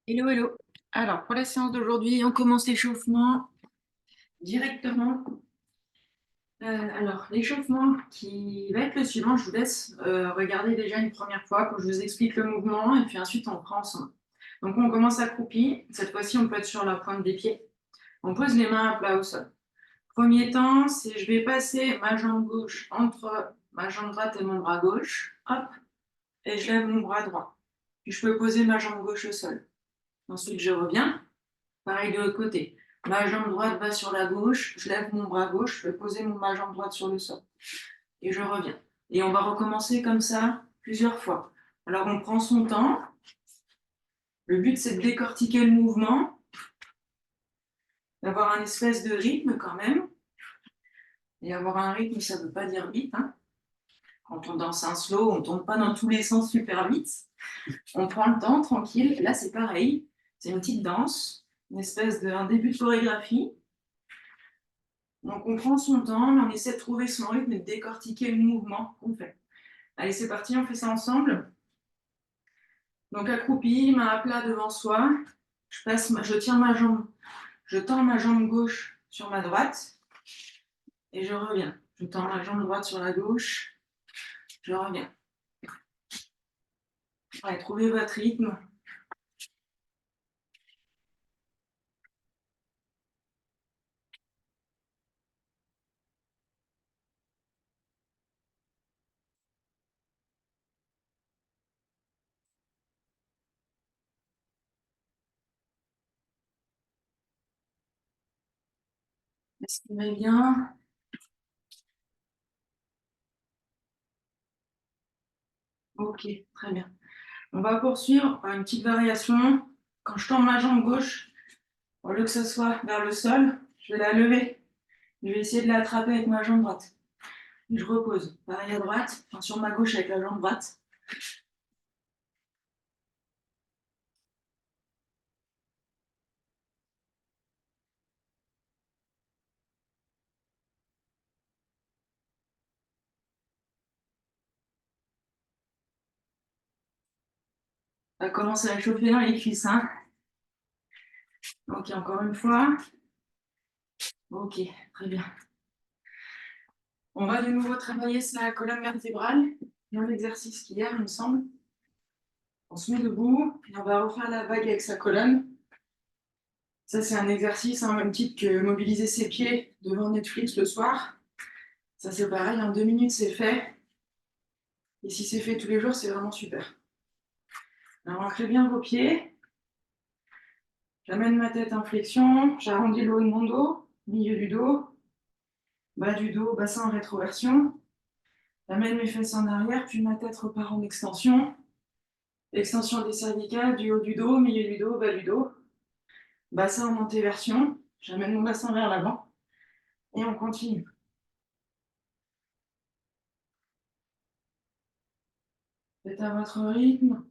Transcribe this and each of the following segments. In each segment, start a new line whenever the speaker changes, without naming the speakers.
Hello, hello. Alors, pour la séance d'aujourd'hui, on commence l'échauffement directement. Alors, l'échauffement qui va être le suivant, je vous laisse regarder déjà une première fois que je vous explique le mouvement et puis ensuite on prend ensemble. Donc, on commence accroupi. Cette fois-ci, on peut être sur la pointe des pieds. On pose les mains à plat au sol. Premier temps, c'est je vais passer ma jambe gauche entre ma jambe droite et mon bras gauche. Hop, et je lève mon bras droit. Puis je peux poser ma jambe gauche au sol. Ensuite, je reviens. Pareil de l'autre côté. Ma jambe droite va sur la gauche, je lève mon bras gauche, je vais poser ma jambe droite sur le sol. Et je reviens. Et on va recommencer comme ça plusieurs fois. Alors on prend son temps. Le but c'est de décortiquer le mouvement, d'avoir un espèce de rythme quand même. Et avoir un rythme, ça ne veut pas dire vite, hein. Quand on danse un slow, on ne tombe pas dans tous les sens super vite. On prend le temps, tranquille. Là c'est pareil. C'est une petite danse, un début de chorégraphie. Donc on prend son temps, mais on essaie de trouver son rythme et de décortiquer le mouvement qu'on fait. Allez, c'est parti, on fait ça ensemble. Donc accroupi, main à plat devant soi. Je tiens ma jambe, je tends ma jambe gauche sur ma droite et je reviens. Je tends ma jambe droite sur la gauche, je reviens. Allez, trouvez votre rythme. Respirez bien. Ok, très bien. On va poursuivre par une petite variation. Quand je tends ma jambe gauche, au lieu que ce soit vers le sol, je vais la lever. Je vais essayer de l'attraper avec ma jambe droite. Je repose. Pareil à droite, enfin sur ma gauche avec la jambe droite. Ça commence à chauffer dans les cuisses, hein. Ok, encore une fois. Ok, très bien. On va de nouveau travailler sa colonne vertébrale. Dans l'exercice qu'hier, il me semble. On se met debout et on va refaire la vague avec sa colonne. Ça, c'est un exercice, hein, même titre que mobiliser ses pieds devant Netflix le soir. Ça, c'est pareil, en 2 minutes, c'est fait. Et si c'est fait tous les jours, c'est vraiment super. Alors, ancrez bien vos pieds. J'amène ma tête en flexion. J'arrondis le haut de mon dos, milieu du dos, bas du dos, bassin en rétroversion. J'amène mes fesses en arrière, puis ma tête repart en extension. Extension des cervicales, du haut du dos, milieu du dos, bas du dos. Bassin en antéversion. J'amène mon bassin vers l'avant. Et on continue. Faites à votre rythme.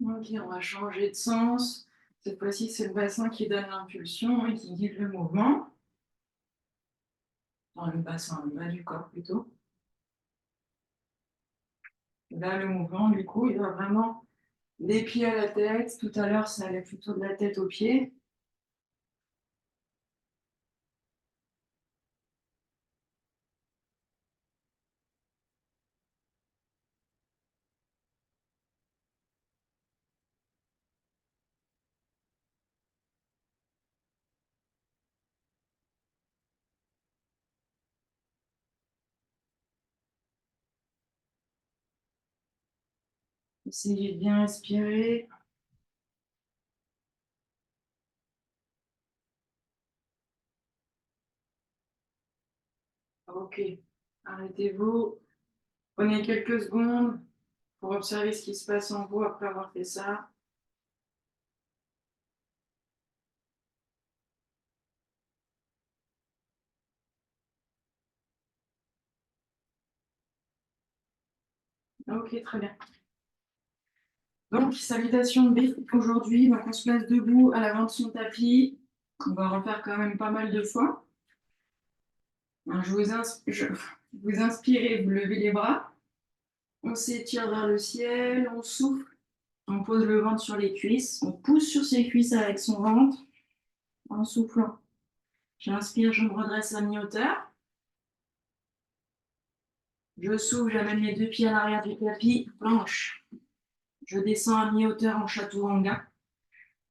Ok, on va changer de sens. Cette fois-ci, c'est le bassin qui donne l'impulsion et qui guide le mouvement. Dans le bassin, le bas du corps plutôt. Et là, le mouvement, du coup, il va vraiment des pieds à la tête. Tout à l'heure, ça allait plutôt de la tête aux pieds. Essayez de bien respirer. Ok, arrêtez-vous. Prenez quelques secondes pour observer ce qui se passe en vous après avoir fait ça. Ok, très bien. Donc, salutation B aujourd'hui. Donc, on se place debout à l'avant de son tapis. On va en faire quand même pas mal de fois. Alors, vous inspirez, vous levez les bras. On s'étire vers le ciel, on souffle. On pose le ventre sur les cuisses. On pousse sur ses cuisses avec son ventre en soufflant. J'inspire, je me redresse à mi-hauteur. Je souffle, j'amène les deux pieds à l'arrière du tapis, planche. Je descends à mi-hauteur en chaturanga.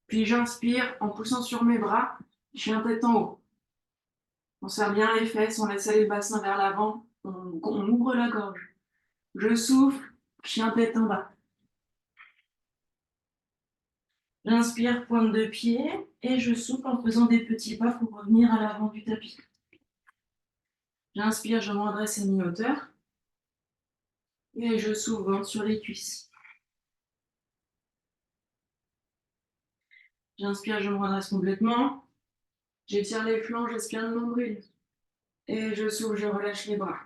Puis j'inspire en poussant sur mes bras, chien tête en haut. On serre bien les fesses, on laisse aller le bassin vers l'avant, on ouvre la gorge. Je souffle, chien tête en bas. J'inspire, pointe de pied, et je souffle en faisant des petits pas pour revenir à l'avant du tapis. J'inspire, je me redresse à mi-hauteur, et je souffle, ventre sur les cuisses. J'inspire, je me redresse complètement. J'étire les flancs, j'aspire le nombril. Et je souffle, je relâche les bras.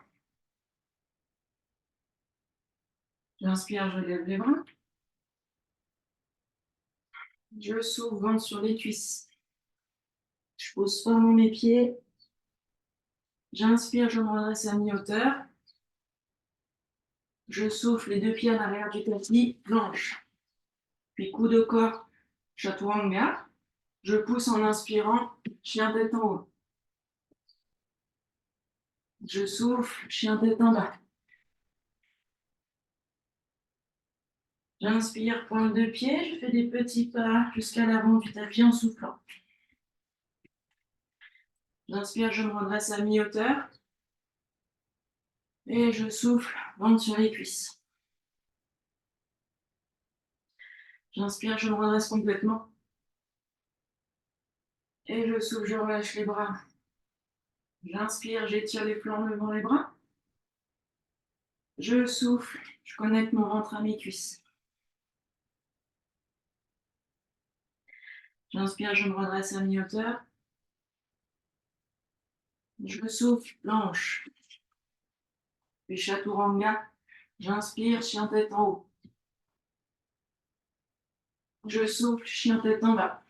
J'inspire, je lève les bras. Je souffle, ventre sur les cuisses. Je pose fermement mes pieds. J'inspire, je me redresse à mi-hauteur. Je souffle les deux pieds à l'arrière du tapis, planche. Puis coup de corps, chaturanga. Je pousse en inspirant, chien tête en haut. Je souffle, chien tête en bas. J'inspire, pointe de pied, je fais des petits pas jusqu'à l'avant du tapis en soufflant. J'inspire, je me redresse à mi-hauteur. Et je souffle, ventre sur les cuisses. J'inspire, je me redresse complètement. Et je souffle, je relâche les bras. J'inspire, j'étire les flancs devant les bras. Je souffle, je connecte mon ventre à mes cuisses. J'inspire, je me redresse à mi-hauteur. Je souffle, planche. Puis chaturanga. J'inspire, chien tête en haut. Je souffle, chien tête en bas.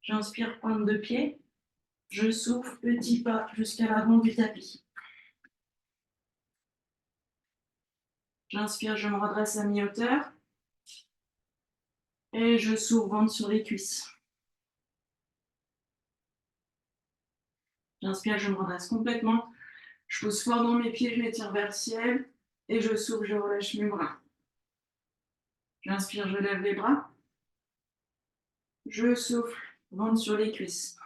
J'inspire, pointe de pied. Je souffle, petit pas jusqu'à l'avant du tapis. J'inspire, je me redresse à mi-hauteur. Et je souffle, ventre sur les cuisses. J'inspire, je me redresse complètement. Je pousse fort dans mes pieds, je m'étire vers le ciel. Et je souffle, je relâche mes bras. J'inspire, je lève les bras. Je souffle, ventre sur les cuisses.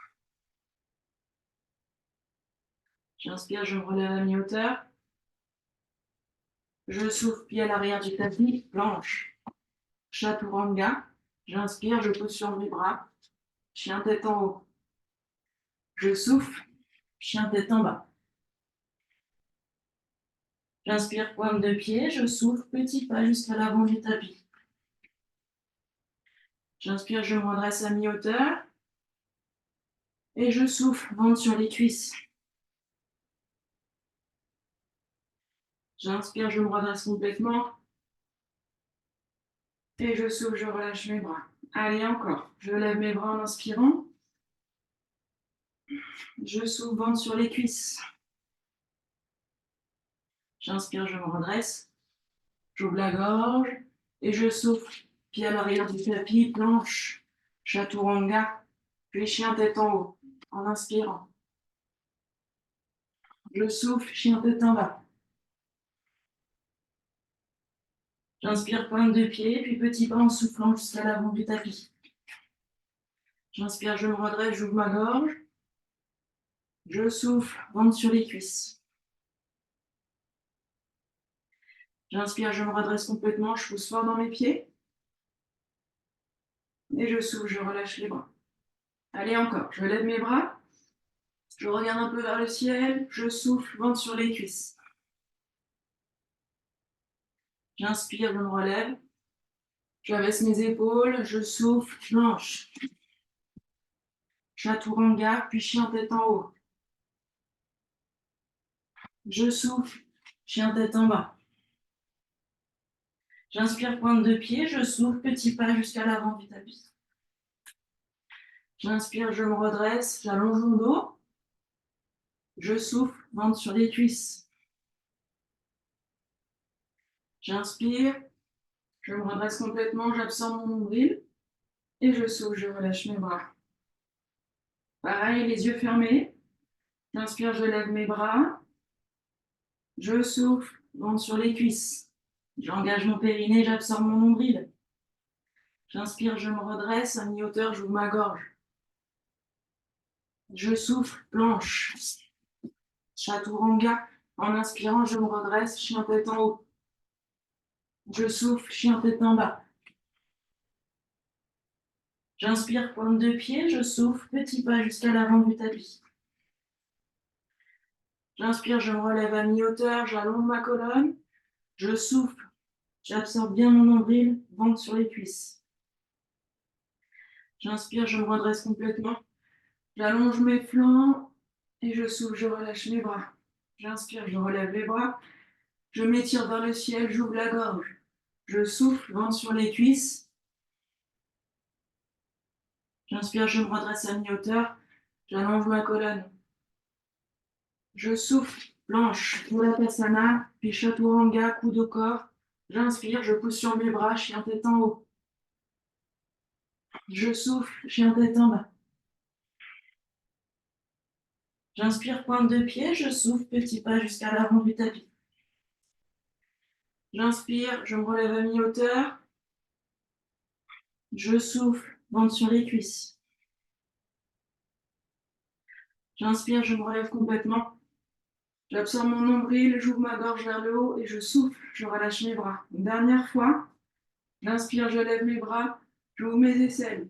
J'inspire, je me relève à mi-hauteur. Je souffle, pied à l'arrière du tapis, planche. Chaturanga. J'inspire, je pousse sur mes bras. Chien tête en haut. Je souffle, chien tête en bas. J'inspire, pointe de pied, je souffle, petit pas jusqu'à l'avant du tapis. J'inspire, je me redresse à mi-hauteur. Et je souffle, ventre sur les cuisses. J'inspire, je me redresse complètement. Et je souffle, je relâche mes bras. Allez, encore. Je lève mes bras en inspirant. Je souffle, ventre sur les cuisses. J'inspire, je me redresse. J'ouvre la gorge. Et je souffle, pied à l'arrière du tapis, planche. Chaturanga. Puis chien tête en haut. En inspirant. Je souffle, chien tête en bas. J'inspire, pointe de pied, puis petit pas en soufflant jusqu'à l'avant du tapis. J'inspire, je me redresse, j'ouvre ma gorge. Je souffle, ventre sur les cuisses. J'inspire, je me redresse complètement, je pousse fort dans mes pieds. Et je souffle, je relâche les bras. Allez, encore. Je lève mes bras. Je regarde un peu vers le ciel. Je souffle, ventre sur les cuisses. J'inspire, je me relève. J'abaisse mes épaules. Je souffle, planche. Chaturanga, puis chien tête en haut. Je souffle, chien tête en bas. J'inspire, pointe de pied. Je souffle, petit pas jusqu'à l'avant du tapis. J'inspire, je me redresse. J'allonge mon dos. Je souffle, ventre sur les cuisses. J'inspire, je me redresse complètement, j'absorbe mon nombril et je souffle, je relâche mes bras. Pareil, les yeux fermés. J'inspire, je lève mes bras. Je souffle, ventre sur les cuisses. J'engage mon périnée, j'absorbe mon nombril. J'inspire, je me redresse, à mi-hauteur, j'ouvre ma gorge. Je souffle, planche. Chaturanga. En inspirant, je me redresse, chien tête en haut. Je souffle, chien tête en bas. J'inspire, pointe de pied, je souffle, petit pas jusqu'à l'avant du tapis. J'inspire, je me relève à mi-hauteur, j'allonge ma colonne. Je souffle, j'absorbe bien mon nombril, ventre sur les cuisses. J'inspire, je me redresse complètement. J'allonge mes flancs et je souffle, je relâche mes bras. J'inspire, je relève les bras. Je m'étire vers le ciel, j'ouvre la gorge. Je souffle, ventre sur les cuisses. J'inspire, je me redresse à mi-hauteur. J'allonge ma colonne. Je souffle, planche, Muladhasana, puis Chaturanga, coude au corps. J'inspire, je pousse sur mes bras, chien tête en haut. Je souffle, chien tête en bas. J'inspire, pointe de pied, je souffle, petit pas jusqu'à l'avant du tapis. J'inspire, je me relève à mi-hauteur. Je souffle, ventre sur les cuisses. J'inspire, je me relève complètement. J'absorbe mon nombril, j'ouvre ma gorge vers le haut et je souffle, je relâche mes bras. Une dernière fois. J'inspire, je lève mes bras, j'ouvre mes aisselles.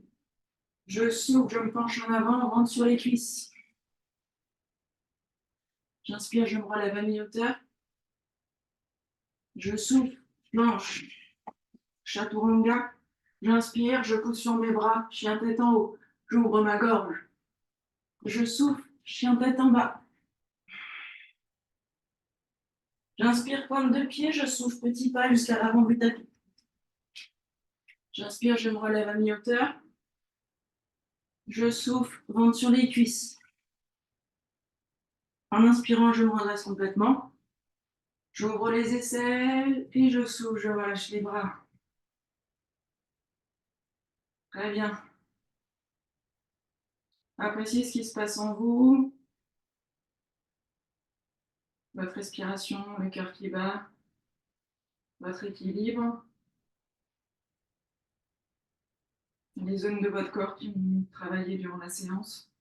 Je souffle, je me penche en avant, rentre sur les cuisses. J'inspire, je me relève à mi-hauteur. Je souffle, planche, chaturanga. J'inspire, je pousse sur mes bras, chien tête en haut. J'ouvre ma gorge. Je souffle, chien tête en bas. J'inspire, pointe de pied, je souffle, petit pas jusqu'à l'avant du tapis. J'inspire, je me relève à mi-hauteur. Je souffle, ventre sur les cuisses. En inspirant, je me redresse complètement. J'ouvre les aisselles et je souffle, je relâche les bras. Très bien. Appréciez ce qui se passe en vous. Votre respiration, le cœur qui bat, votre équilibre, les zones de votre corps qui ont travaillé durant la séance.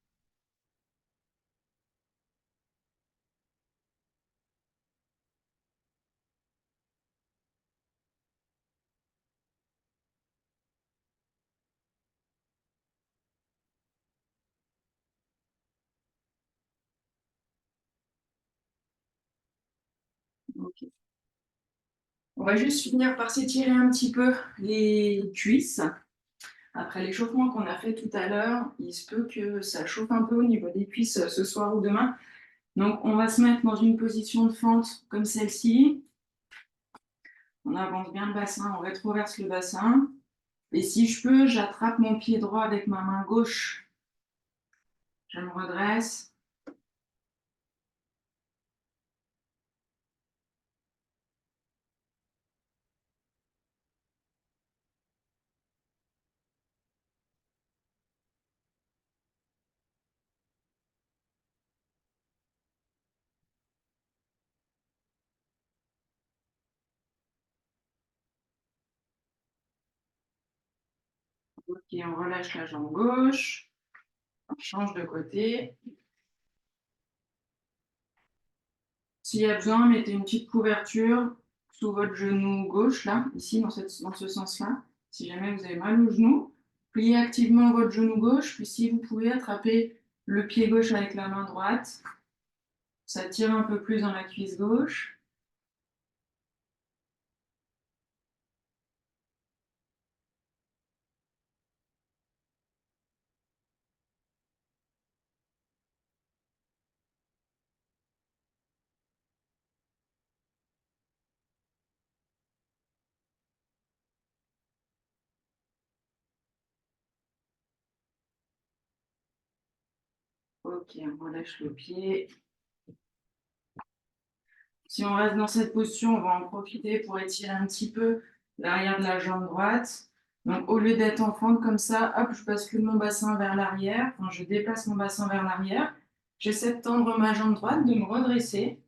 Okay. On va juste finir par s'étirer un petit peu les cuisses. Après l'échauffement qu'on a fait tout à l'heure, il se peut que ça chauffe un peu au niveau des cuisses ce soir ou demain. Donc, on va se mettre dans une position de fente comme celle-ci. On avance bien le bassin, on rétroverse le bassin. Et si je peux, j'attrape mon pied droit avec ma main gauche. Je me redresse. Ok, on relâche la jambe gauche. On change de côté. S'il y a besoin, mettez une petite couverture sous votre genou gauche, là, ici, dans ce sens-là, si jamais vous avez mal au genou. Pliez activement votre genou gauche, puis si vous pouvez attraper le pied gauche avec la main droite, ça tire un peu plus dans la cuisse gauche. Ok, on relâche le pied. Si on reste dans cette posture, on va en profiter pour étirer un petit peu l'arrière de la jambe droite. Donc, au lieu d'être en fente comme ça, hop, je bascule mon bassin vers l'arrière. Enfin, je déplace mon bassin vers l'arrière. J'essaie de tendre ma jambe droite, de me redresser.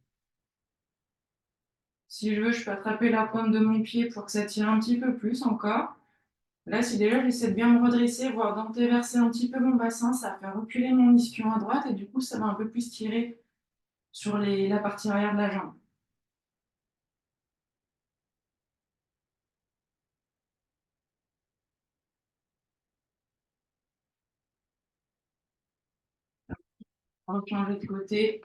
Si je veux, je peux attraper la pointe de mon pied pour que ça tire un petit peu plus encore. Là, si déjà j'essaie de bien me redresser, voire d'antéverser un petit peu mon bassin, ça fait reculer mon ischion à droite et du coup, ça va un peu plus tirer sur la partie arrière de la jambe. On va changer de côté.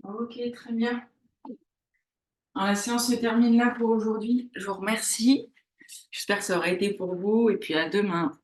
Ok, très bien. Alors, la séance se termine là pour aujourd'hui. Je vous remercie. J'espère que ça aura été pour vous et puis à demain.